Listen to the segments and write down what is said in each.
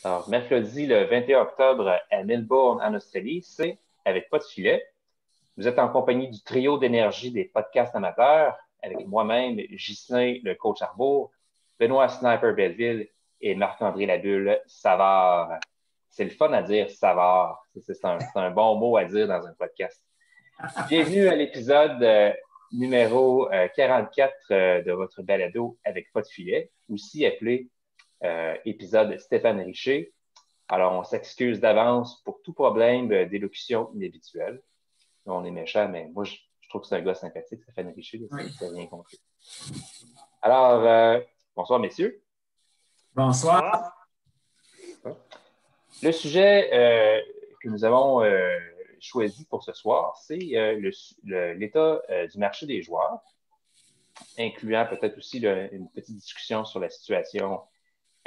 Alors, mercredi, le 21 octobre à Melbourne, en Australie, c'est avec Pas de filet. Vous êtes en compagnie du trio d'énergie des podcasts amateurs, avec moi-même, Ghislain, le coach Arbour, Benoît Sniper Belleville et Marc-André Labulle Savard. C'est le fun à dire Savard. C'est un bon mot à dire dans un podcast. Bienvenue à l'épisode numéro 44 de votre balado avec Pas de filet, aussi appelé épisode Stéphane Richer. Alors, on s'excuse d'avance pour tout problème d'élocution inhabituelle. On est méchant, mais moi, je trouve que c'est un gars sympathique, Stéphane Richer, c'est rien compris. Alors, bonsoir, messieurs. Bonsoir. Le sujet que nous avons choisi pour ce soir, c'est l'état du marché des joueurs, incluant peut-être aussi une petite discussion sur la situation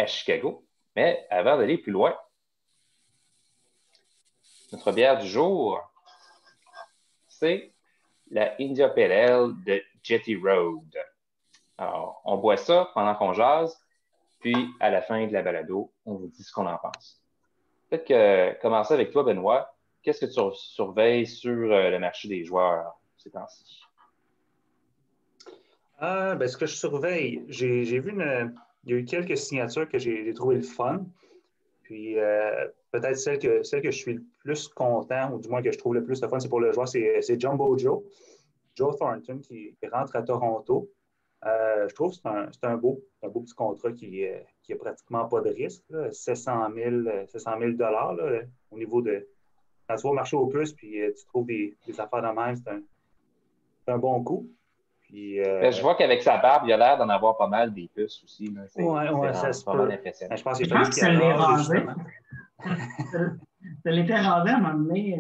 à Chicago. Mais avant d'aller plus loin, notre bière du jour, c'est la India Pale Ale de Jetty Road. Alors, on boit ça pendant qu'on jase, puis à la fin de la balado, on vous dit ce qu'on en pense. Peut-être que commencer avec toi, Benoît. Qu'est-ce que tu surveilles sur le marché des joueurs ces temps-ci? Ce que je surveille, j'ai vu il y a eu quelques signatures que j'ai trouvées le fun. Puis peut-être celle que je suis le plus content, ou du moins que je trouve le plus le fun, c'est pour le joueur, c'est Jumbo Joe. Joe Thornton qui rentre à Toronto. Je trouve que c'est un beau petit contrat qui a pratiquement pas de risque. Là, 700 000 là, au niveau de. Quand tu vas au marché aux puces, puis tu trouves des affaires de même, c'est un bon coup. Puis, Je vois qu'avec sa barbe, il a l'air d'en avoir pas mal des puces aussi. Là. Ouais, ça se peut. Impressionnant. Je pense que ça l'est rasé. Ça l'était rasé à un moment donné.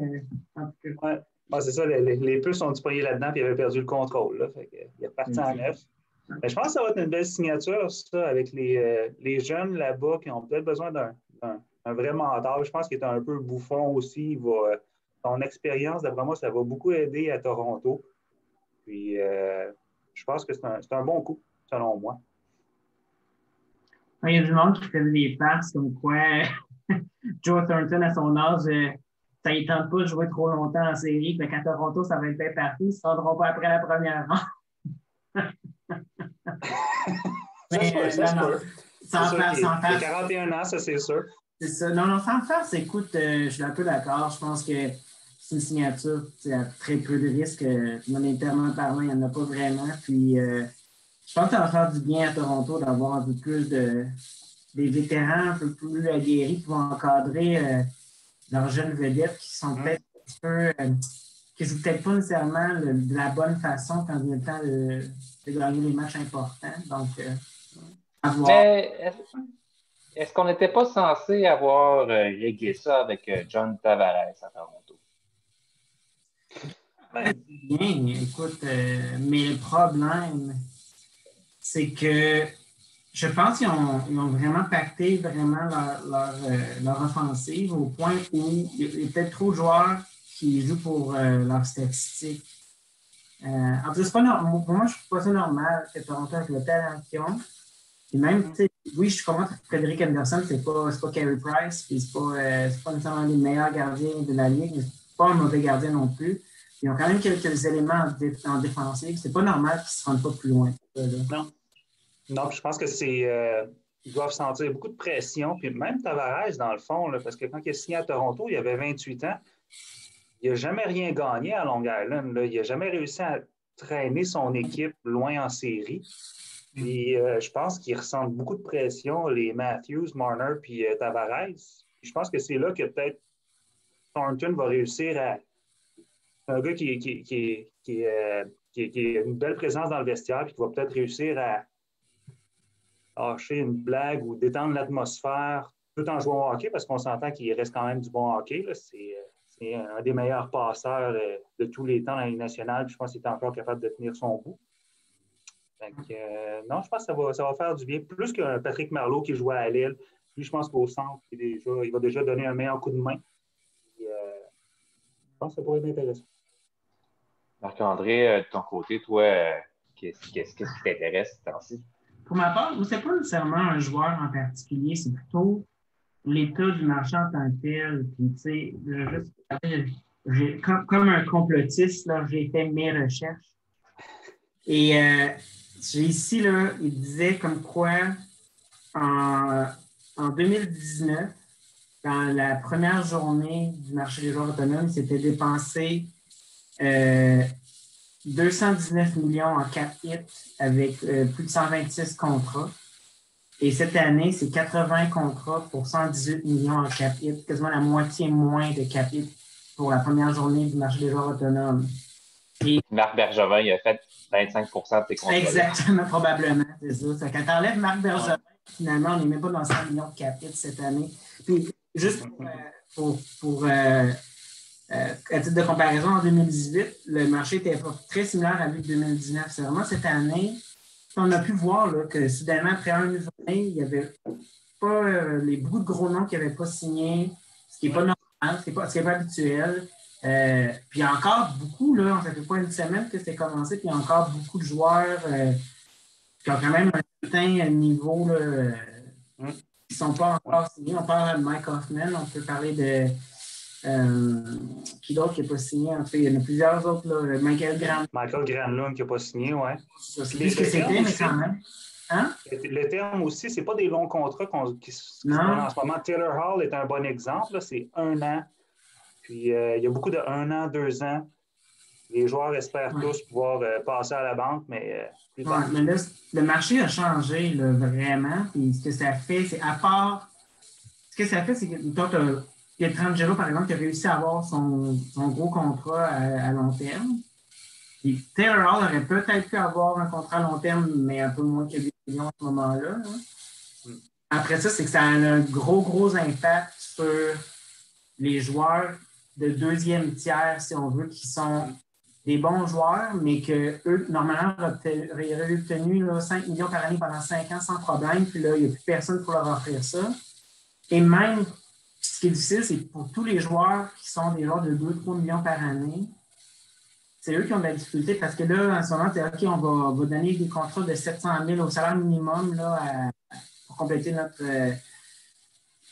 Ouais, c'est ça. Les puces sont disponibles là-dedans et ils avaient perdu le contrôle. Là, fait il est reparti en neuf. Mais je pense que ça va être une belle signature, ça, avec les jeunes là-bas qui ont peut-être besoin d'un vrai mentor. Je pense qu'il est un peu bouffon aussi. Son expérience, d'après moi, ça va beaucoup aider à Toronto. Puis, je pense que c'est un bon coup, selon moi. Il y a du monde qui faisait des passes comme quoi Joe Thornton, à son âge, ça ne tente pas de jouer trop longtemps en série. Fait qu'à Toronto, ça va être bien parti. Ils ne se rendront pas après la première ronde. Ça se peut. Sans faire. Il a 41 ans, ça, c'est sûr. C'est ça. Non, sans faire, écoute, je suis un peu d'accord. Je pense que c'est une signature à très peu de risques. Monétairement parlant, il n'y en a pas vraiment. Puis, je pense que ça va faire du bien à Toronto d'avoir un peu plus des vétérans un peu plus aguerris qui vont encadrer leurs jeunes vedettes qui sont peut-être un petit peu. Qui ne jouent peut-être pas nécessairement de la bonne façon quand il y a le temps de gagner les matchs importants. Donc, à voir. Mais est-ce qu'on n'était pas censé avoir réglé ça avec John Tavares à Toronto? Bien, écoute, mais le problème, c'est que je pense qu'ils ont vraiment pacté vraiment leur offensive au point où il y a peut-être trop de joueurs qui jouent pour leurs statistiques. En plus, pour moi, je ne trouve pas ça normal que Toronto, avec le talent qu'ils ont, et même, oui, je comprends que Frédéric Anderson, c'est pas Carey Price, puis c'est pas nécessairement les meilleurs gardiens de la Ligue, mais c'est pas un mauvais gardien non plus. Ils ont quand même quelques éléments en défensive. C'est pas normal qu'ils ne se rendent pas plus loin. Non, je pense que ils doivent sentir beaucoup de pression. Puis même Tavares, dans le fond, là, parce que quand il a signé à Toronto, il avait 28 ans. Il n'a jamais rien gagné à Long Island. Là. Il n'a jamais réussi à traîner son équipe loin en série. Puis je pense qu'ils ressentent beaucoup de pression, les Matthews, Marner puis Tavares. Puis je pense que c'est là que peut-être Thornton va réussir à. C'est un gars qui a une belle présence dans le vestiaire puis qui va peut-être réussir à lâcher une blague ou détendre l'atmosphère tout en jouant au hockey parce qu'on s'entend qu'il reste quand même du bon hockey. Là. C'est un des meilleurs passeurs de tous les temps dans la Ligue nationale. Puis je pense qu'il est encore capable de tenir son bout. Donc, non, je pense que ça va faire du bien. Plus que Patrick Marleau qui jouait à Lille. Lui, je pense qu'au centre, il va déjà donner un meilleur coup de main. Puis, je pense que ça pourrait être intéressant. Marc-André, de ton côté, toi, qu'est-ce qui t'intéresse ce temps-ci? Pour ma part, ce n'est pas nécessairement un joueur en particulier, c'est plutôt l'état du marché en tant que tel. Puis, tu sais, comme un complotiste, là, j'ai fait mes recherches. Et j'ai ici, là, il disait comme quoi en 2019, dans la première journée du marché des joueurs autonomes, il s'était dépensé 219 millions en cap hits avec plus de 126 contrats. Et cette année, c'est 80 contrats pour 118 millions en cap hits, quasiment la moitié moins de cap hits pour la première journée du marché des joueurs autonomes. Et Marc Bergevin, il a fait 25 de ses contrats. Exactement, probablement, c'est ça. Quand tu enlèves Marc Bergevin, finalement, on n'est même pas dans 100 millions de cap hits cette année. Puis, juste à titre de comparaison, en 2018, le marché était très similaire à lui de 2019. C'est vraiment cette année qu'on a pu voir là, que soudainement, après une journée, il n'y avait pas beaucoup de gros noms qui n'avaient pas signé, ce qui n'est pas normal, ce qui n'est pas habituel. Puis il y a encore beaucoup, là, ça fait pas une semaine que c'est commencé, puis il y a encore beaucoup de joueurs qui ont quand même un certain niveau là, qui ne sont pas encore signés. On parle de Mike Hoffman, on peut parler de qui d'autre qui n'a pas signé? En fait, il y en a plusieurs autres. Là. Michael Granlund qui n'a pas signé, oui. C'est plus que c'était, mais quand même. Hein? Le terme aussi, c'est pas des longs contrats qui se donnent en ce moment. Taylor Hall est un bon exemple. Là, c'est 1 an. Puis, il y a beaucoup de 1 an, 2 ans. Les joueurs espèrent tous pouvoir passer à la banque, mais plus tard. Mais là, le marché a changé là, vraiment. Puis, ce que ça fait, c'est à part... Ce que ça fait, c'est que Pietrangelo, par exemple, qui a réussi à avoir son gros contrat à long terme. Puis Taylor Hall aurait peut-être pu avoir un contrat à long terme, mais un peu moins que 8 millions à ce moment-là. Hein. Après ça, c'est que ça a un gros impact sur les joueurs de deuxième tiers, si on veut, qui sont des bons joueurs, mais qu'eux, normalement, auraient obtenu là, 5 millions par année pendant 5 ans sans problème. Puis là, il n'y a plus personne pour leur offrir ça. Et même, ce qui est difficile, c'est pour tous les joueurs qui sont des joueurs de 2-3 millions par année, c'est eux qui ont de la difficulté parce que là, en ce moment, c'est OK, on va donner des contrats de 700 000 au salaire minimum là, pour compléter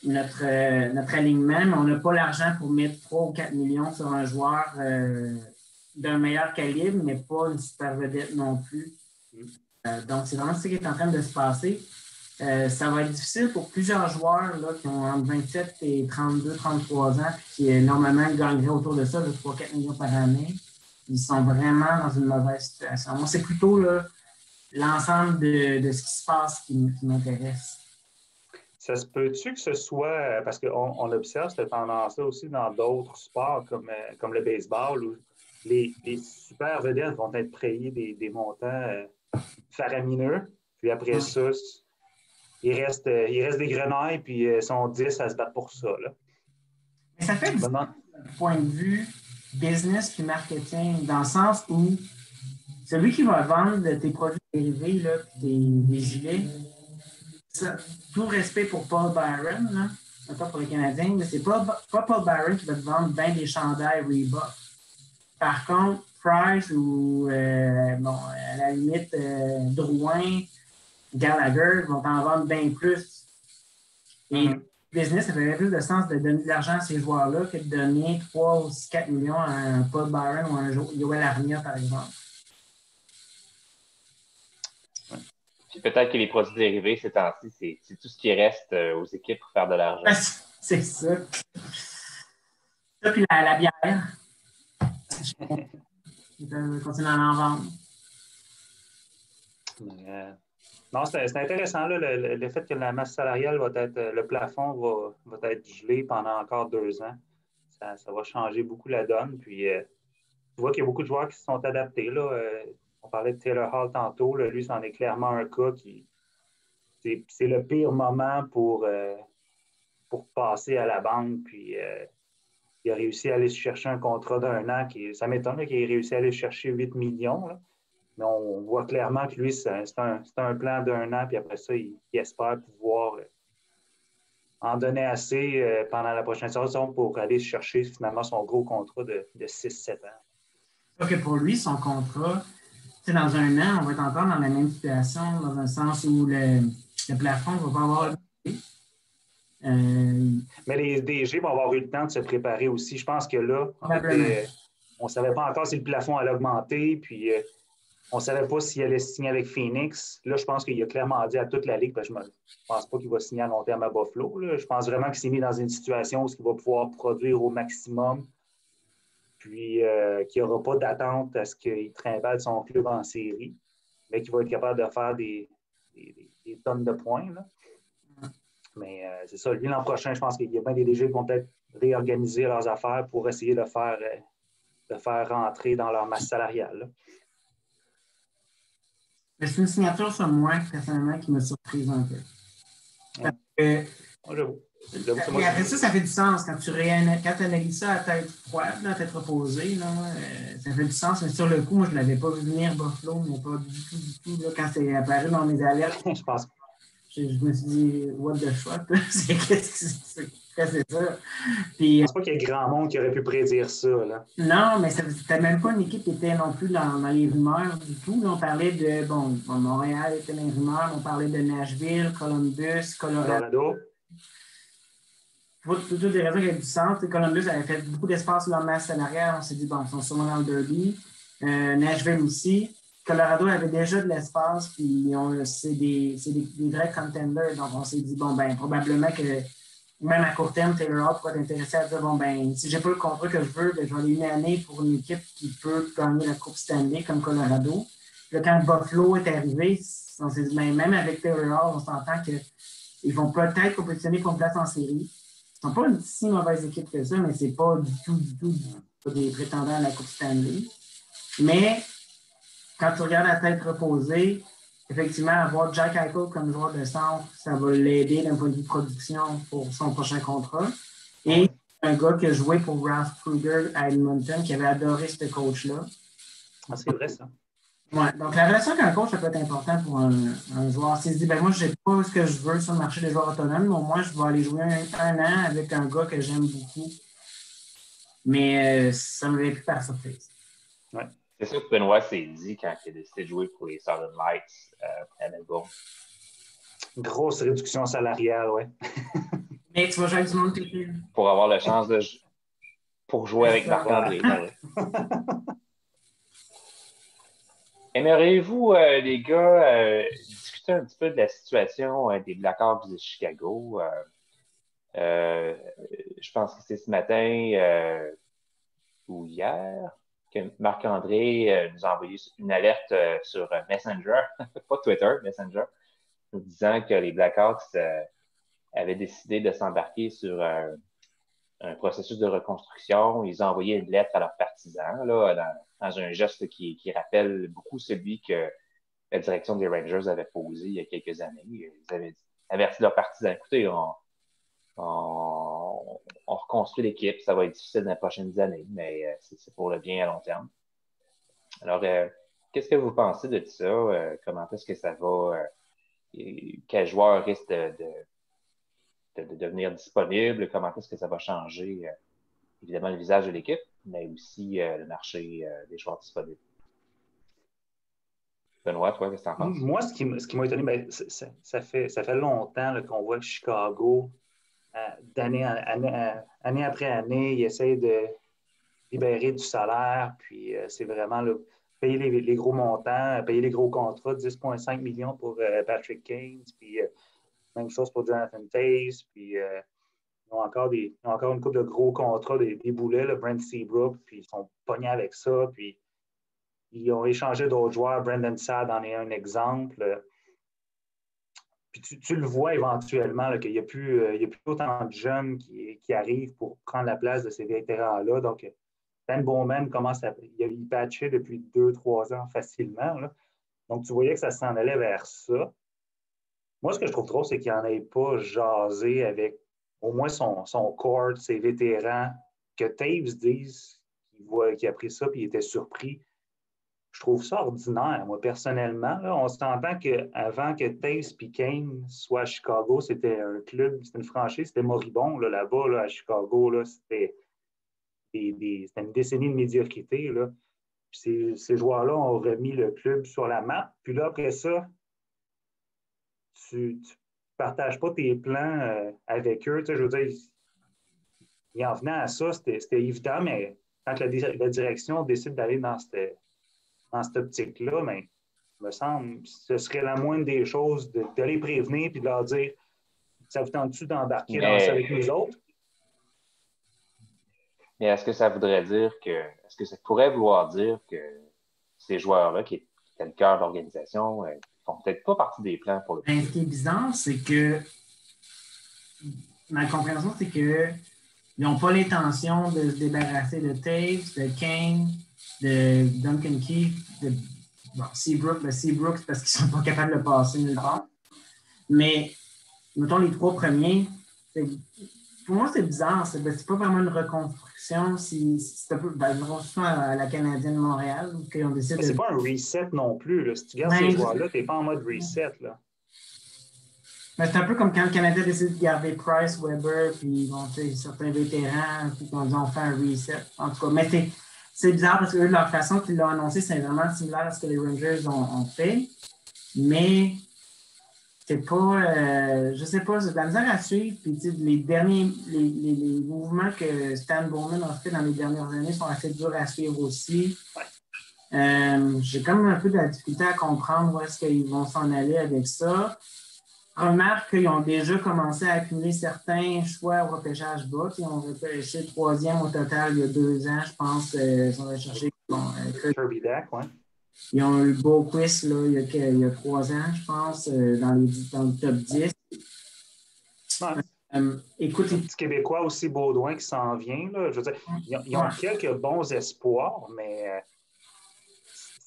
notre alignement, mais on n'a pas l'argent pour mettre 3 ou 4 millions sur un joueur d'un meilleur calibre, mais pas une super vedette non plus. Donc, c'est vraiment ce qui est en train de se passer. Ça va être difficile pour plusieurs joueurs là, qui ont entre 27 et 32, 33 ans, puis qui normalement gagneraient autour de ça, de 3-4 millions par année. Ils sont vraiment dans une mauvaise situation. Moi, c'est plutôt l'ensemble de ce qui se passe qui m'intéresse. Ça se peut-tu que ce soit, parce qu'on observe cette tendance-là aussi dans d'autres sports comme le baseball, où les super vedettes vont être payées des montants faramineux, puis après ça, il reste des grenailles, puis ils sont 10 à se battre pour ça. Là. Mais ça fait du point de vue business puis marketing, dans le sens où celui qui va vendre tes produits dérivés, là, des gilets, ça, tout respect pour Paul Byron, là, pas pour les Canadiens, mais c'est pas Paul Byron qui va te vendre bien des chandails Reebok. Par contre, Price ou à la limite Drouin, Gallagher vont en vendre bien plus. Et business, ça ferait plus de sens de donner de l'argent à ces joueurs-là que de donner 3 ou 4 millions à un Paul Byron ou à un Yoel Armia, par exemple. Puis peut-être que les produits dérivés, ces temps-ci, c'est tout ce qui reste aux équipes pour faire de l'argent. C'est ça. Ça, puis la bière. Ils peuvent continuer à en vendre. Non, c'est intéressant, là, le fait que la masse salariale le plafond va être gelé pendant encore 2 ans. Ça va changer beaucoup la donne. Puis, tu vois qu'il y a beaucoup de joueurs qui se sont adaptés. Là. On parlait de Taylor Hall tantôt. Là, lui, c'en est clairement un cas c'est le pire moment pour passer à la banque. Puis, il a réussi à aller chercher un contrat d'1 an. Ça m'étonne qu'il ait réussi à aller chercher 8 millions. Là. Mais on voit clairement que lui, c'est un plan d'1 an, puis après ça, il espère pouvoir en donner assez pendant la prochaine saison pour aller chercher finalement son gros contrat de 6-7 ans. Donc, pour lui, son contrat, dans 1 an, on va être encore dans la même situation, dans un sens où le plafond ne va pas avoir Mais les DG vont avoir eu le temps de se préparer aussi. Je pense que là, on ne savait pas encore si le plafond allait augmenter, puis on ne savait pas s'il allait signer avec Phoenix. Là, je pense qu'il a clairement dit à toute la Ligue, parce que je ne pense pas qu'il va signer à long terme à Buffalo. Là. Je pense vraiment qu'il s'est mis dans une situation où il va pouvoir produire au maximum, puis qu'il n'y aura pas d'attente à ce qu'il trimballe son club en série, mais qu'il va être capable de faire des tonnes de points. Là. Mais c'est ça, lui, l'an prochain, je pense qu'il y a bien des DG qui vont peut-être réorganiser leurs affaires pour essayer de faire rentrer dans leur masse salariale. Là. Mais c'est une signature sur moi, personnellement, qui m'a surprise un peu. J'avoue. Et après ça fait du sens. Quand tu analyses ça à tête froide, à tête reposée, là, ça fait du sens. Mais sur le coup, moi, je ne l'avais pas vu venir, Buffalo, mais pas du tout. Là, quand c'est apparu dans mes alertes, je pense. Je me suis dit, what the fuck? Qu'est-ce que c'est ça? Puis, je pense pas qu'il y ait grand monde qui aurait pu prédire ça. Là. Non, mais c'était même pas une équipe qui était non plus dans les rumeurs du tout. Là, on parlait de, Montréal était dans les rumeurs, on parlait de Nashville, Columbus, Colorado. Pour toutes les raisons qui avaient du sens. Columbus avait fait beaucoup d'espace sur leur masse salariale. On s'est dit, ils sont sûrement dans le derby. Nashville aussi. Colorado avait déjà de l'espace, puis c'est des vrais contenders. Donc, on s'est dit, probablement que même à court terme, Taylor Hall pourrait être intéressé à dire, si j'ai pas le contrat que je veux, je vais aller une année pour une équipe qui peut gagner la Coupe Stanley comme Colorado. Puis là, quand Buffalo est arrivé, on s'est dit, même avec Taylor Hall, on s'entend qu'ils vont peut-être compétitionner pour une place en série. Ils ne sont pas une si mauvaise équipe que ça, mais c'est pas du tout des prétendants à la Coupe Stanley. Mais quand tu regardes la tête reposée, effectivement, avoir Jack Eichel comme joueur de centre, ça va l'aider d'un point de vue de production pour son prochain contrat. Et un gars qui a joué pour Ralph Kruger à Edmonton, qui avait adoré ce coach-là. Ah, c'est vrai, ça. Ouais, donc la relation avec un coach, ça peut être important pour un joueur. S'il se dit, moi, je ne sais pas ce que je veux sur le marché des joueurs autonomes, mais au moins, je vais aller jouer un an avec un gars que j'aime beaucoup. Mais ça ne m'avait plus par surprise. Ouais. C'est ça que Benoît s'est dit quand il a décidé de jouer pour les Southern Lights à Melbourne. Grosse réduction salariale, oui. Mais tu vas jouer avec du monde pour avoir la chance pour jouer avec Marc-André. Aimeriez-vous, les gars, discuter un petit peu de la situation des Blackhawks de Chicago? Je pense que c'est ce matin ou hier que Marc-André nous a envoyé une alerte sur Messenger, pas Twitter, Messenger, nous disant que les Blackhawks avaient décidé de s'embarquer sur un processus de reconstruction. Ils ont envoyé une lettre à leurs partisans là, dans un geste qui rappelle beaucoup celui que la direction des Rangers avait posé il y a quelques années. Ils avaient averti leurs partisans, écoutez, on reconstruit l'équipe, ça va être difficile dans les prochaines années, mais c'est pour le bien à long terme. Alors, qu'est-ce que vous pensez de ça? Comment est-ce que ça va? Quel joueur risque de devenir disponible? Comment est-ce que ça va changer, évidemment, le visage de l'équipe, mais aussi le marché des joueurs disponibles? Benoît, toi, qu'est-ce que tu en penses? Moi, ce qui m'a étonné, ça fait longtemps là, qu'on voit que Chicago, année après année, il essaie de libérer du salaire, puis c'est vraiment là, payer les gros montants, payer les gros contrats, 10,5 millions pour Patrick Kane, puis même chose pour Jonathan Toews, puis ils ont encore une couple de gros contrats, des boulets, le Brent Seabrook, puis ils sont pognés avec ça, puis ils ont échangé d'autres joueurs. Brendan Saad en est un exemple. Puis tu le vois éventuellement qu'il n'y a plus autant de jeunes qui arrivent pour prendre la place de ces vétérans-là. Donc, Dan Bowman commence à il patchait depuis 2-3 ans facilement. Là. Donc, tu voyais que ça s'en allait vers ça. Moi, ce que je trouve trop, c'est qu'il n'en ait pas jasé avec au moins son court, ses vétérans, que Taves dise qu'il a pris ça et il était surpris. Je trouve ça ordinaire, moi, personnellement. Là, on s'entend qu'avant que Taves et Kane soient à Chicago, c'était un club, c'était une franchise, c'était moribond là-bas, là, à Chicago. Là, c'était une décennie de médiocrité. Là. Puis ces joueurs-là ont remis le club sur la map. Puis là, après ça, tu partages pas tes plans avec eux. Tu sais, je veux dire, il en venait à ça, c'était évident, mais quand la direction décide d'aller dans cette optique-là, mais il me semble que ce serait la moindre des choses de les prévenir et de leur dire ça vous tente-tu d'embarquer dans ça avec nous autres? Mais est-ce que ça voudrait dire est-ce que ça pourrait vouloir dire que ces joueurs-là, qui étaient le cœur de l'organisation, font peut-être pas partie des plans pour le Ben, ce qui est bizarre, c'est que ma compréhension, c'est qu'ils n'ont pas l'intention de se débarrasser de Taves, de Kane, de Duncan Keith, de Seabrook. Le Seabrook, c'est parce qu'ils ne sont pas capables de passer nulle part. Mais, mettons, les 3 premiers, pour moi, c'est bizarre. C'est pas vraiment une reconstruction. C'est un peu une reconstruction à la Canadienne de Montréal. Ont décidé c'est pas un reset non plus. Là. Si tu regardes ces joueurs-là, tu n'es pas en mode reset. Là. Mais c'est un peu comme quand le Canadien décide de garder Price, Weber, puis bon, certains vétérans, puis qu'on dit on fait un reset. En tout cas, mais c'est bizarre parce que eux, leur façon qu'ils l'ont annoncé, c'est vraiment similaire à ce que les Rangers ont fait. Mais c'est pas, je sais pas, c'est de la misère à suivre. Puis les mouvements que Stan Bowman a fait dans les dernières années sont assez durs à suivre aussi. J'ai quand même un peu de la difficulté à comprendre où est-ce qu'ils vont s'en aller avec ça. Remarque qu'ils ont déjà commencé à accumuler certains choix au repêchage bas. Ils ont repêché 3e au total il y a 2 ans, je pense. Ils ont recherché Kirby Dack, ouais. Ils ont eu le beau quiz là, il y a 3 ans, je pense, dans le top 10. Ouais. Écoute, un petit Québécois aussi, Baudouin, qui s'en vient. Là. Je veux dire, ils ont quelques bons espoirs, mais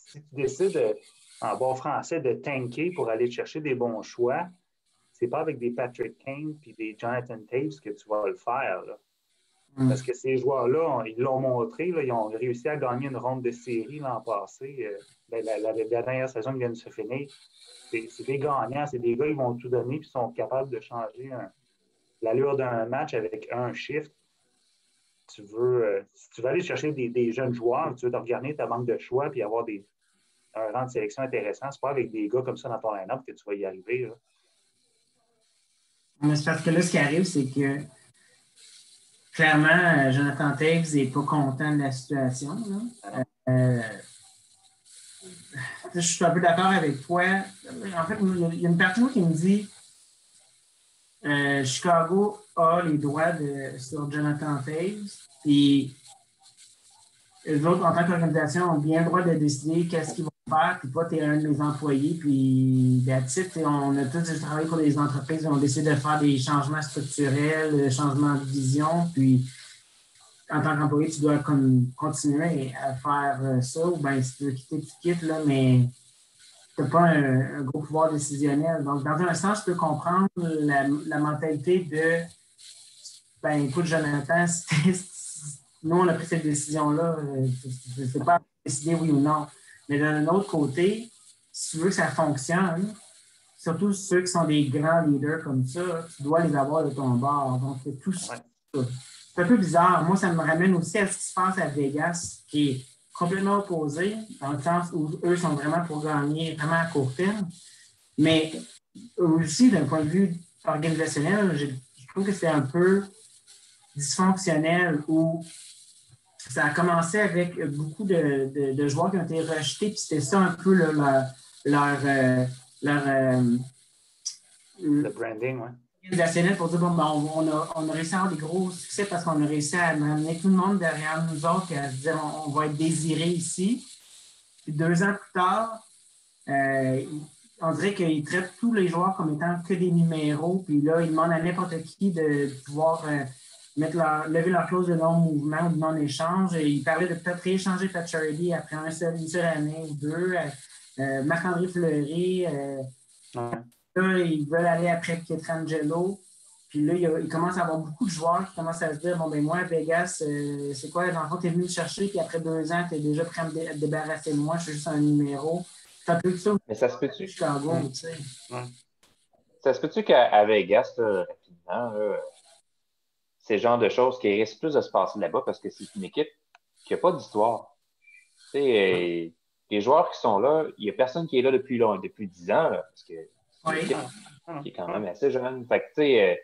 si tu décides, en bon français, de tanker pour aller chercher des bons choix, c'est pas avec des Patrick Kane et des Jonathan Taves que tu vas le faire. Là. Parce que ces joueurs-là, ils l'ont montré, là, ils ont réussi à gagner une ronde de série l'an passé. La dernière saison qui vient de se finir. C'est des gagnants, c'est des gars qui vont tout donner et sont capables de changer l'allure d'un match avec un shift. Si tu veux aller chercher des jeunes joueurs, tu veux te regarder ta banque de choix et avoir un rang de sélection intéressant, c'est pas avec des gars comme ça dans ton line-up que tu vas y arriver. Là. Mais c'est parce que là, ce qui arrive, c'est que clairement, Jonathan Taves n'est pas content de la situation. Je suis un peu d'accord avec toi. En fait, il y a une partie de moi qui me dit Chicago a les droits sur Jonathan Taves. Puis eux autres, en tant qu'organisation, ont bien le droit de décider qu'est-ce qu'ils vont faire. Puis toi, tu es un de mes employés. Puis on a tous travaillé pour des entreprises. On décidé de faire des changements structurels, changements de vision. Puis en tant qu'employé, tu dois continuer à faire ça. Ou bien si tu veux quitter, tu quittes. Là, mais tu n'as pas un gros pouvoir décisionnel. Donc, dans un sens, je peux comprendre la mentalité de ben écoute, Jonathan, nous, on a pris cette décision-là. Je ne sais pas décider oui ou non. Mais d'un autre côté, si tu veux que ça fonctionne, surtout ceux qui sont des grands leaders comme ça, tu dois les avoir de ton bord. Donc, tout ça. C'est un peu bizarre. Moi, ça me ramène aussi à ce qui se passe à Vegas, qui est complètement opposé, dans le sens où eux sont vraiment pour gagner vraiment à court terme. Mais aussi, d'un point de vue organisationnel, je trouve que c'est un peu dysfonctionnel où ça a commencé avec beaucoup de joueurs qui ont été rejetés, puis c'était ça un peu le branding, oui. Organisationnel pour dire bon, ben, on a réussi à avoir des gros succès parce qu'on a réussi à amener tout le monde derrière nous autres et à se dire on va être désiré ici. Puis 2 ans plus tard, on dirait qu'ils traitent tous les joueurs comme étant que des numéros, puis là, ils demandent à n'importe qui de pouvoir lever leur clause de non-mouvement ou de non-échange. Et ils parlaient de peut-être rééchanger Pacioretty après une seule année ou 2. Marc-André Fleury. Là, ils veulent aller après Pietrangelo. Puis là, il commence à avoir beaucoup de joueurs qui commencent à se dire bon, ben moi, Vegas, c'est quoi? Dans le fond, tu es venu me chercher, puis après 2 ans, tu es déjà prêt à me débarrasser de moi, je suis juste un numéro. C'est un peu ça. Mais ça se peut-tu? Chicago, tu sais. Ça se peut-tu qu'à Vegas, là, rapidement, là, c'est le genre de choses qui risquent plus de se passer là-bas parce que c'est une équipe qui n'a pas d'histoire. Tu sais, les joueurs qui sont là, il n'y a personne qui est là depuis 10 ans, là, parce que Oui. Qui est quand même assez jeune. Fait que, tu sais,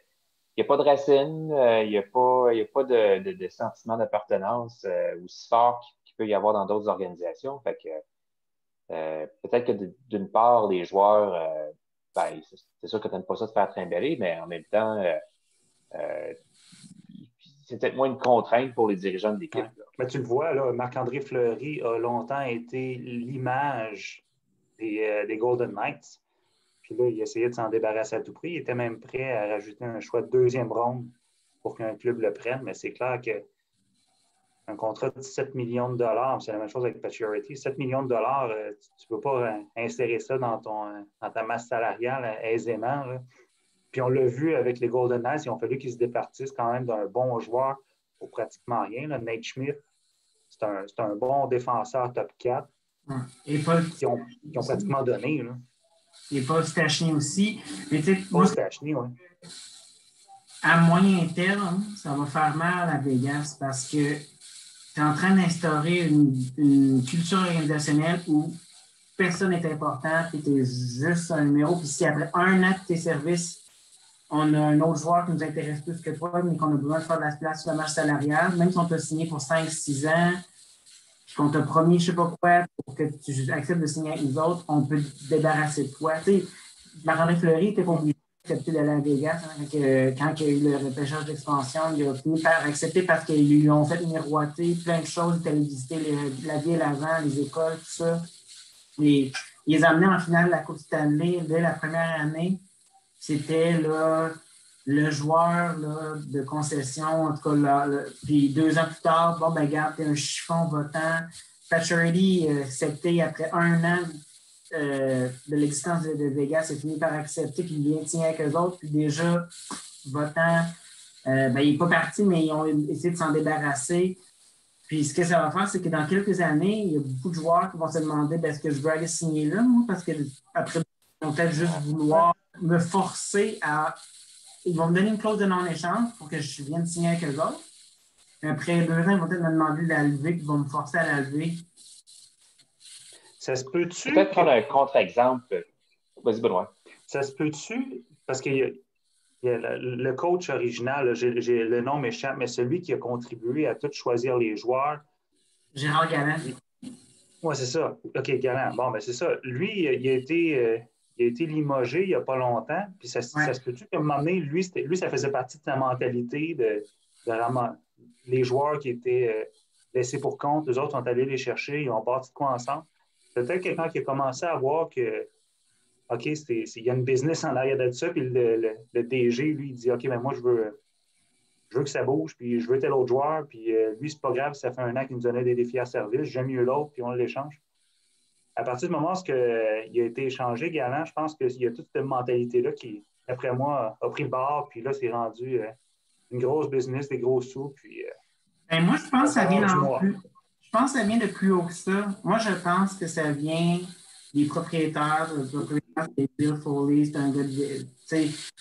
il n'y a pas de racines, il n'y a pas de sentiment d'appartenance aussi fort qu'il peut y avoir dans d'autres organisations. Fait que peut-être que d'une part, les joueurs, ben, c'est sûr que tu n'aimes pas ça de faire trimballer, mais en même temps, euh, c'est peut-être moins une contrainte pour les dirigeants de l'équipe. Ouais. Mais tu le vois, là, Marc-André Fleury a longtemps été l'image des Golden Knights. Puis là, il essayait de s'en débarrasser à tout prix. Il était même prêt à rajouter un choix de deuxième ronde pour qu'un club le prenne. Mais c'est clair qu'un contrat de 7 millions de dollars, c'est la même chose avec Pacioretty, 7 millions de dollars, tu ne peux pas insérer ça dans ta masse salariale aisément. Là. Puis on l'a vu avec les Golden Knights, il a fallu qu'ils se départissent quand même d'un bon joueur pour pratiquement rien. Là. Nate Schmidt, c'est un bon défenseur top 4 Et Paul, qui ont pratiquement donné. Là. Et Paul Stachny aussi. Mais Paul Stachny, oui. À moyen terme, ça va faire mal à Vegas parce que tu es en train d'instaurer une culture organisationnelle où personne n'est important et tu es juste un numéro. Puis si après un an de tes services, on a un autre joueur qui nous intéresse plus que toi, mais qu'on a besoin de faire de la place sur la marge salariale, même si on t'a signé pour 5-6 ans, puis qu'on t'a promis je ne sais pas quoi pour que tu acceptes de signer avec nous autres, on peut te débarrasser de toi. Tu sais, Marc-André Fleury n'était pas obligé d'accepter d'aller à Vegas. Hein, quand il y a eu le repêchage d'expansion, il a fini par accepter parce qu'ils lui ont fait miroiter plein de choses. Il allait visiter la ville avant, les écoles, tout ça. Et il les a amenés en finale de la Coupe Stanley dès la première année. C'était là, le joueur là, de concession, en tout cas, là, puis 2 ans plus tard, bon, ben, regarde, t'es un chiffon votant. Pacioretty, accepté après 1 an de l'existence de Vegas, a fini par accepter, puis il vient signer avec eux autres, puis déjà, votant, ben, il n'est pas parti, mais ils ont essayé de s'en débarrasser. Puis ce que ça va faire, c'est que dans quelques années, il y a beaucoup de joueurs qui vont se demander est-ce que je veux aller signer là, moi, parce qu'après, ils vont peut-être juste vouloir me forcer à. Ils vont me donner une clause de non-échange pour que je vienne signer avec eux autres. Après 2 ans, ils vont peut-être me demander de la lever, puis ils vont me forcer à la lever. Ça se peut-tu? Peut-être prendre un contre-exemple. Vas-y, Benoît. Ça se peut-tu? Parce qu'il y a le coach original, le nom m'échappe, mais celui qui a contribué à tout choisir les joueurs. Gérard Galland. Oui, c'est ça. OK, Galland. Bon, ben c'est ça. Lui, il a été limogé il n'y a pas longtemps. Puis ça se peut-tu qu'à un moment donné, lui, ça faisait partie de sa mentalité de les joueurs qui étaient laissés pour compte, les autres sont allés les chercher, ils ont parti de quoi ensemble. Peut-être quelqu'un qui a commencé à voir que OK, il y a une business en arrière de ça, puis le DG, lui, il dit OK, ben moi, je veux que ça bouge, puis je veux tel autre joueur, puis lui, c'est pas grave, ça fait 1 an qu'il nous donnait des défis à service, j'aime mieux l'autre, puis on l'échange. À partir du moment où il a été échangé, Galland, je pense qu'il y a toute cette mentalité-là qui, d'après moi, a pris le bord, puis là, c'est rendu une grosse business, des gros sous, puis... Ben, moi, je pense que ça vient Je pense que ça vient de plus haut que ça. Moi, je pense que ça vient des propriétaires. Le propriétaire, c'est Bill Foley, c'est un gars de...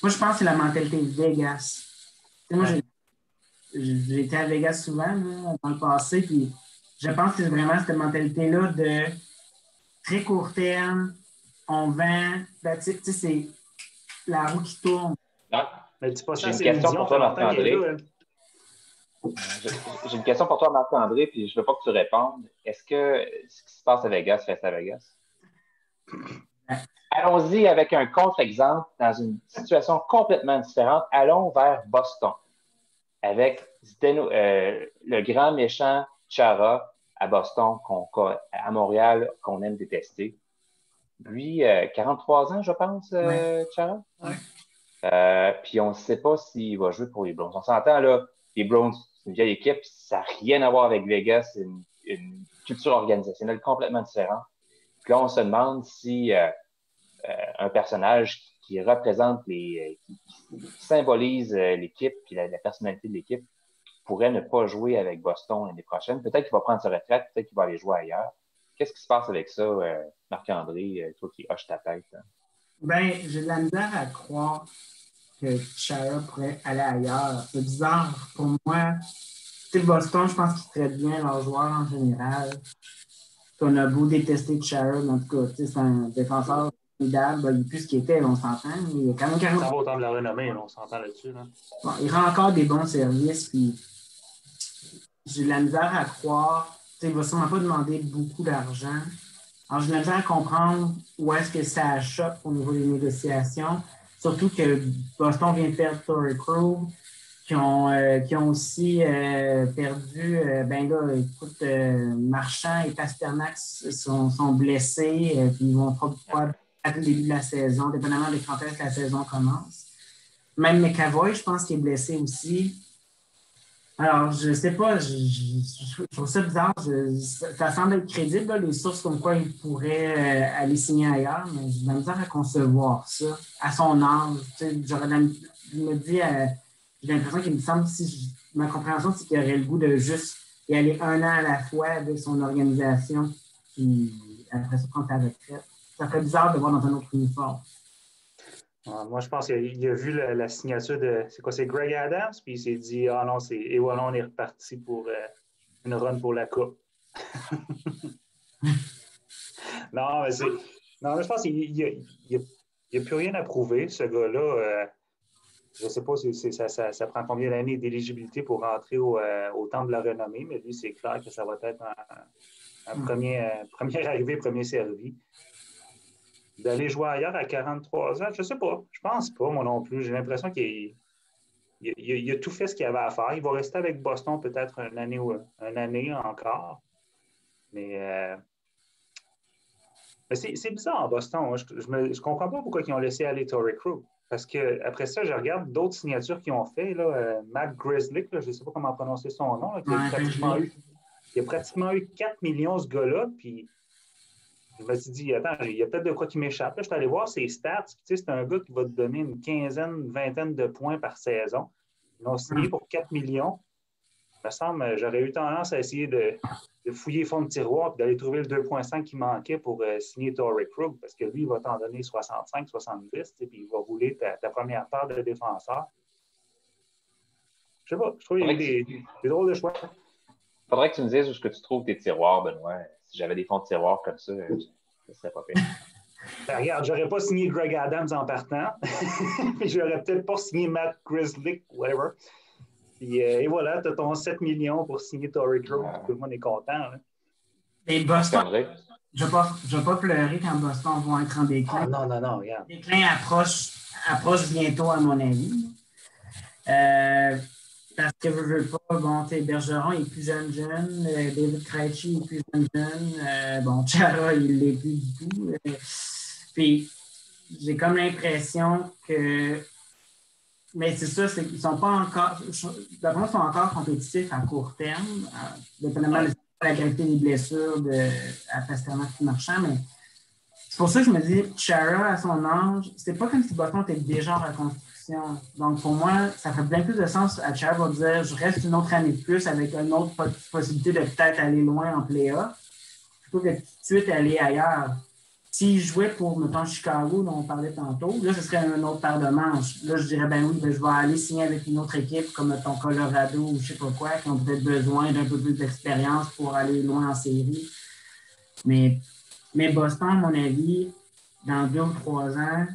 Moi, je pense que c'est la mentalité de Vegas. Moi, j'ai été à Vegas souvent là, dans le passé, puis je pense que c'est vraiment cette mentalité-là de très court terme, on vend, ben, c'est la roue qui tourne. Non. Mais dis pas ça, J'ai une question pour toi, Marc-André. J'ai une question pour toi, Marc-André, puis je ne veux pas que tu répondes. Est-ce que ce qui se passe à Vegas reste à Vegas? Allons-y avec un contre-exemple dans une situation complètement différente. Allons vers Boston avec le grand méchant Chara à Boston, à Montréal, qu'on aime détester. Lui, 43 ans, je pense, Chara. Ouais. Puis on ne sait pas s'il va jouer pour les Browns. On s'entend là, les Browns, c'est une vieille équipe, ça n'a rien à voir avec Vegas, c'est une culture organisationnelle complètement différente. Puis là, on se demande si un personnage qui représente qui symbolise l'équipe et la personnalité de l'équipe pourrait ne pas jouer avec Boston l'année prochaine. Peut-être qu'il va prendre sa retraite, peut-être qu'il va aller jouer ailleurs. Qu'est-ce qui se passe avec ça, Marc-André, toi qui hoches ta tête? Hein? Ben, j'ai de la misère à croire que Chara pourrait aller ailleurs. C'est bizarre pour moi. Tu sais, Boston, je pense qu'ils traitent bien leurs joueurs en général. On a beau détester Chara, en tout cas, c'est un défenseur formidable. Ben, il n'est plus ce qu'il était, on s'entend. Mais il y a quand même Ça va autant de la renommée, on s'entend là-dessus. Là. Bon, il rend encore des bons services, puis j'ai de la misère à croire. Il ne va sûrement pas demander beaucoup d'argent. Alors, j'ai de la misère à comprendre où est-ce que ça achoppe au niveau des négociations. Surtout que Boston vient de perdre Torrey Krug, qui ont aussi perdu. Ben là, écoute, Marchand et Pasternak sont blessés, puis ils vont probablement le début de la saison, dépendamment de quand est-ce que la saison commence. Même McAvoy, je pense qu'il est blessé aussi. Alors, je ne sais pas, je trouve ça bizarre. Ça semble être crédible, là, les sources comme quoi il pourrait aller signer ailleurs, mais j'ai de la misère à concevoir ça à son âge. Je me dis, j'ai l'impression qu'il me semble, ma compréhension, c'est qu'il aurait le goût de juste y aller un an à la fois avec son organisation, puis après ça, prendre sa retraite. Ça ferait bizarre de voir dans un autre uniforme. Moi, je pense qu'il a vu la signature de. C'est quoi? C'est Greg Adams, puis il s'est dit ah non, et voilà, on est reparti pour une run pour la Coupe. Non, mais c'est. Non, mais je pense qu'il n'y a plus rien à prouver, ce gars-là. Je ne sais pas ça prend combien d'années d'éligibilité pour rentrer au temple de la renommée, mais lui, c'est clair que ça va être un premier arrivé, premier servi. D'aller jouer ailleurs à 43 ans, je ne sais pas. Je pense pas, moi non plus. J'ai l'impression qu'il a tout fait ce qu'il avait à faire. Il va rester avec Boston peut-être une année encore. Mais c'est bizarre en Boston. Je ne comprends pas pourquoi ils ont laissé aller Torrey Krug. Parce qu'après ça, je regarde d'autres signatures qu'ils ont fait. Là, Matt Grzelcyk, je ne sais pas comment prononcer son nom, là, il a pratiquement eu 4 millions, ce gars-là. Puis je me suis dit, attends, il y a peut-être de quoi qui m'échappe. Là, je suis allé voir ses stats. Tu sais, c'est un gars qui va te donner une quinzaine, vingtaine de points par saison. Ils l'ont signé pour 4 millions. Il me semble, j'aurais eu tendance à essayer de fouiller le fond de tiroir et d'aller trouver le 2,5 qui manquait pour signer Torrey Krug, parce que lui, il va t'en donner 65, 70, puis il va rouler ta première paire de défenseurs. Je sais pas, je trouve qu'il y a des drôles de choix. Faudrait que tu me dises où est-ce que tu trouves tes tiroirs, Benoît. Si j'avais des fonds de tiroirs comme ça serait pas pire. Ben, regarde, j'aurais pas signé Greg Adams en partant. Puis j'aurais peut-être pas signé Matt Grzelcyk, whatever. Puis, et voilà, tu as ton 7 millions pour signer Torrey Krug. Tout le monde est content. Hein? Et Boston, je vais pas pleurer quand Boston vont être en déclin. Ah, non, regarde. Le déclin approche bientôt, à mon avis. Parce que je veux pas, bon, Bergeron est plus jeune, David Krejci est plus jeune, Chara, il l'est plus du tout. Puis, j'ai comme l'impression que. Mais c'est ça, c'est qu'ils sont pas encore. D'abord, ils sont encore compétitifs à court terme, dépendamment de la gravité des blessures à Pasternak et Marchand, mais c'est pour ça que je me dis, Chara, à son âge, c'est pas comme si Boston était déjà en reconstruction. Donc, pour moi, ça fait bien plus de sens à Chara de dire je reste une autre année de plus avec une autre possibilité de peut-être aller loin en play-off, plutôt que tout de suite aller ailleurs. S'il jouait pour, mettons, Chicago, dont on parlait tantôt, là, ce serait une autre paire de manches. Là, je dirais, ben oui, je vais aller signer avec une autre équipe, comme mettons Colorado ou je sais pas quoi, qui ont peut-être besoin d'un peu plus d'expérience pour aller loin en série. Mais Boston, à mon avis, dans 2 ou 3 ans.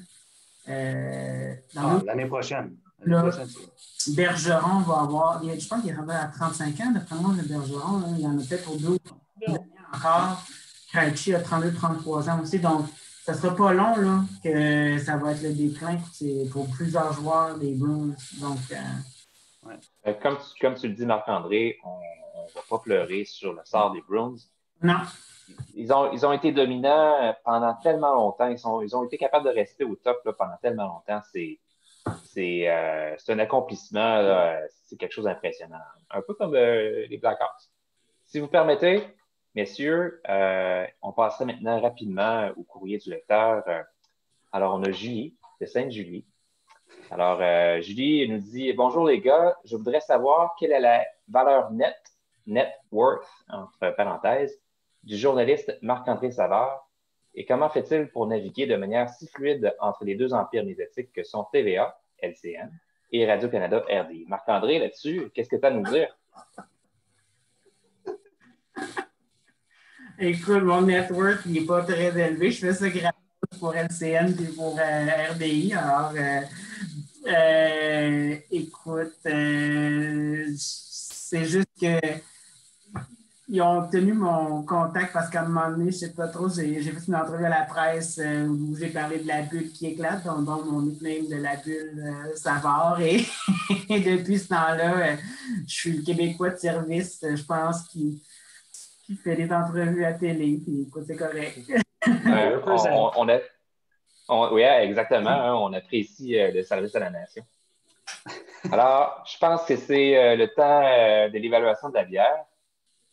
L'année prochaine. Bergeron va avoir. Je pense qu'il est rendu à 35 ans, d'après moi, le Bergeron. Là, il y en a peut-être pour 2 ans encore. Krejci a 32-33 ans aussi. Donc, ça ne sera pas long là, que ça va être le déclin pour plusieurs joueurs des Bruins. Donc, comme tu le dis, Marc-André, on ne va pas pleurer sur le sort des Bruins. Non. Ils ont été dominants pendant tellement longtemps. Ils ont été capables de rester au top là, pendant tellement longtemps. C'est un accomplissement. Là, c'est quelque chose d'impressionnant. Un peu comme les Blackhawks. Si vous permettez, messieurs, on passerait maintenant rapidement au courrier du lecteur. Alors, on a Julie de Sainte-Julie. Alors, Julie nous dit « Bonjour les gars, je voudrais savoir quelle est la valeur net worth, entre parenthèses, du journaliste Marc-André Savard et comment fait-il pour naviguer de manière si fluide entre les deux empires médiatiques que sont TVA, LCN, et Radio-Canada, RDI. » Marc-André, là-dessus, qu'est-ce que tu as à nous dire? Écoute, mon net worth, il n'est pas très élevé. Je fais ça gratuit pour LCN et pour RDI. Alors, écoute, c'est juste que ils ont obtenu mon contact parce qu'à un moment donné, je ne sais pas trop, j'ai fait une entrevue à la presse où j'ai parlé de la bulle qui éclate, donc mon nickname de la bulle Savard. Et, et depuis ce temps-là, je suis le Québécois de service, je pense, qui fait des entrevues à télé. Puis écoute, c'est correct. Oui, exactement. Hein, on apprécie le service à la nation. Alors, je pense que c'est le temps de l'évaluation de la bière.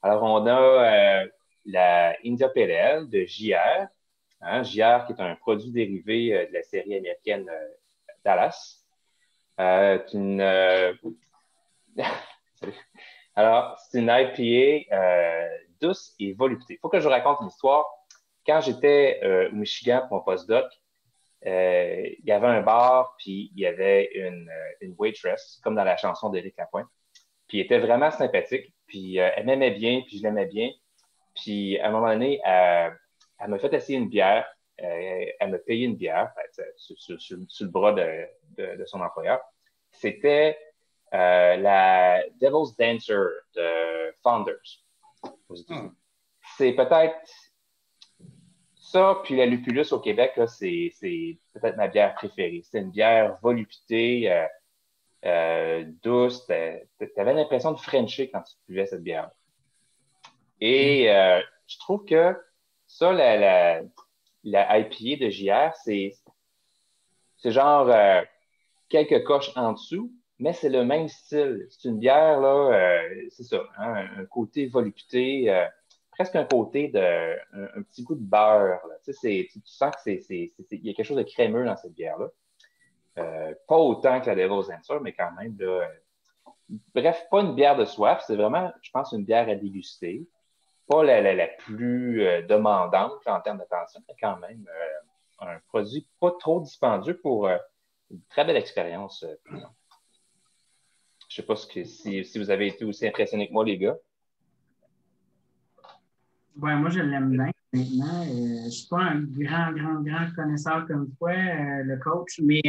Alors, on a la India Pale Ale de JR. Hein, JR, qui est un produit dérivé de la série américaine Dallas. Alors, c'est une IPA douce et volupté. Il faut que je vous raconte une histoire. Quand j'étais au Michigan pour mon postdoc, il y avait un bar, puis il y avait une waitress, comme dans la chanson d'Éric Lapointe. Puis elle était vraiment sympathique, puis elle m'aimait bien, puis je l'aimais bien. Puis à un moment donné, elle m'a fait essayer une bière. Elle m'a payé une bière sur le bras de son employeur. C'était la Devil's Dancer de Founders aux États-Unis. C'est peut-être ça, puis la Lupulus au Québec, là, c'est peut-être ma bière préférée. C'est une bière voluptée, douce. T'avais l'impression de frencher quand tu buvais cette bière. Et je trouve que ça, la IPA de JR, c'est genre quelques coches en dessous, mais c'est le même style. C'est une bière, là, c'est ça, hein, un côté volupté, presque un côté un petit goût de beurre. Là. Tu sais, tu sens que il y a quelque chose de crémeux dans cette bière-là. Pas autant que la Devil's Answer, mais quand même, là, bref, pas une bière de soif, c'est vraiment, je pense, une bière à déguster. Pas la plus demandante en termes d'attention, mais quand même un produit pas trop dispendieux pour une très belle expérience. Je sais pas si vous avez été aussi impressionné que moi, les gars. Ouais, moi, je l'aime bien maintenant. Je ne suis pas un grand connaisseur comme toi, le coach, mais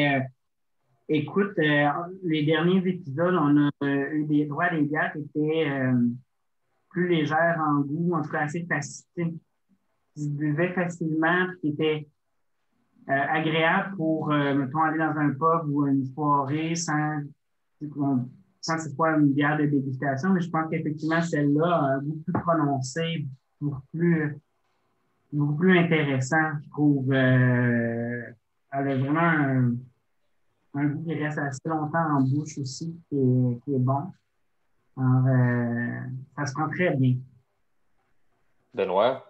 écoute, les derniers épisodes, on a eu des droits à des bières qui étaient plus légères en goût, en tout cas assez faciles, qui se buvaient facilement, qui étaient agréables pour, mettons, aller dans un pub ou une soirée sans que ce soit une bière de dégustation, mais je pense qu'effectivement, celle-là a un goût plus prononcé, beaucoup plus intéressant, je trouve. Elle a vraiment un goût qui reste assez longtemps en bouche aussi, qui est bon. Alors, ça se prend très bien. Benoît?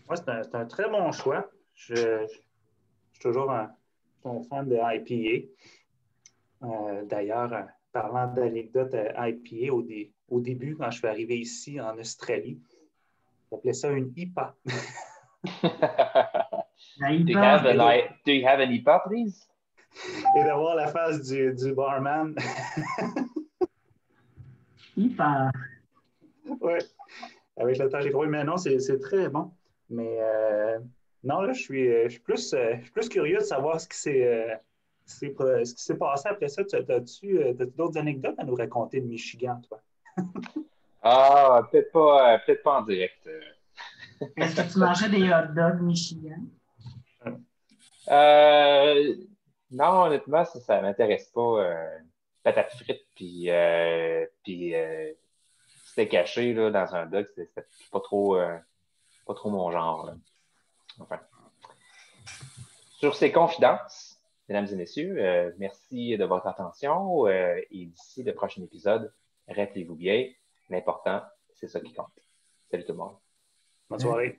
Moi, c'est un très bon choix. Je suis toujours un fan de IPA. D'ailleurs, parlant d'anecdotes IPA, au début, quand je suis arrivé ici en Australie, j'appelais ça une IPA. La IPA. Do you have an IPA, please? Et d'avoir la face du barman. IPA. Oui, avec le temps, j'ai compris. Mais non, c'est très bon. Mais non, là, je suis plus curieux de savoir ce qui s'est passé après ça. As-tu d'autres anecdotes à nous raconter de Michigan, toi? Ah, peut-être pas en direct. Est-ce que tu mangeais des hot dogs Michigan? Non, honnêtement, ça m'intéresse pas. Patates frites, puis c'était caché là, dans un dog, c'était pas trop mon genre. Là. Enfin. Sur ces confidences, mesdames et messieurs, merci de votre attention et d'ici le prochain épisode, rappelez-vous bien, l'important, c'est ça qui compte. Salut tout le monde. Bonne soirée.